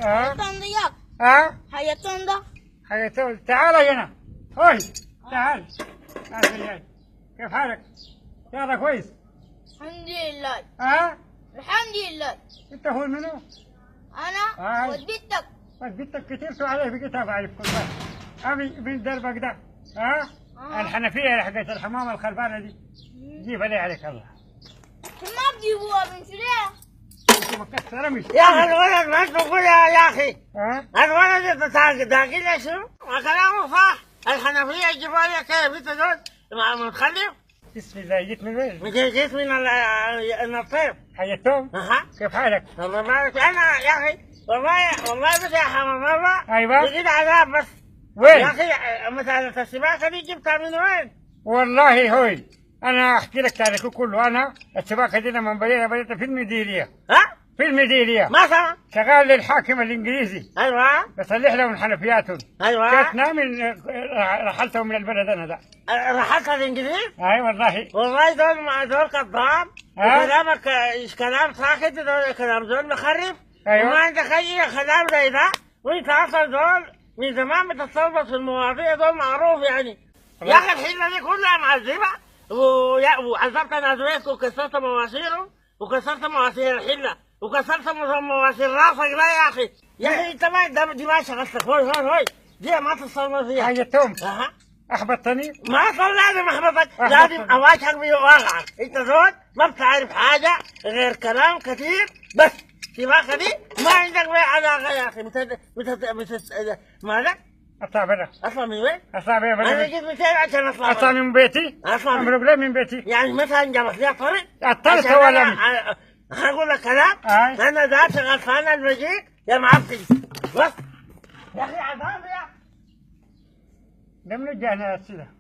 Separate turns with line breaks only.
حياتهم ضياق. حياتهم ده.
حياتهم. تعال هنا. هوي تعال. تعال. كيف حالك؟ يلا كويس.
الحمد لله. الحمد لله.
انت هو منو؟
انا ولد بنتك.
ولد بنتك كثير سوى عليه في كتاب عليك كل ما. ابي من دربك ده. الحنفيه حقت الحمام الخربانه دي. جيبها لي عليك الله.
ما بجيبوها من شريها.
انت مكسره مش.
يا اخي الولد ما تقول يا اخي. الولد داقي شنو؟ كلامه صح. الحنفيه يجيبوا لي كيف انت دول متخلف؟
بسم الله جيت من وين؟
جيت من الطيب.
حياتهم؟ كيف حالك؟
الله يبارك. انا يا اخي والله بس يا حمام مره.
ايوه.
لقيت عذاب بس.
وين؟
يا اخي مسألة السباكة دي جبتها من وين؟
والله هوي انا احكي لك تاريخه كله. انا السباكه دي لما بديتها في المديريه. في المديريه.
ما سمع؟
شغال للحاكم الانجليزي.
ايوه.
بصلح لهم حنفياتهم.
ايوه.
كيف من رحلتهم من البلد انا ده.
رحلت الانجليز؟
اي والله.
والله دول كذاب. كلامك كلام ساكت. دول كلام دول مخرف.
ايوه.
وما عندك اي كلام زي ده. وانت اصلا دول من زمان بتتصرف في المواضيع دول معروف يعني. يا اخي الحله دي كلها معذبه. وعذبت ناس وكسرت مواسيرهم وكسرت مواسير الحله وكسرت مواسير راسك لا يا اخي. يا اخي انت ما دي ما شغلتك. هوي دي ما تتصرف فيها.
حياتهم. احبطتني.
ما لازم احبطك. لازم اواجهك بواقعك. انت زول ما بتعرف حاجه غير كلام كثير بس. السباكه دي ما عندك بها علاقه يا اخي. مالك؟
اطلع برا.
اطلع من وين؟
اطلع برا.
انا جيت من عشان
اطلع من بيتي.
اطلع
امرق ليه من بيتي؟
يعني مثلا جابت لي طريق.
الطريق ولا
هقول لك كلام. انا ذات غلطان المجيء يا معفن بس. يا اخي عذاب يا.
ده من الجهنة السنة.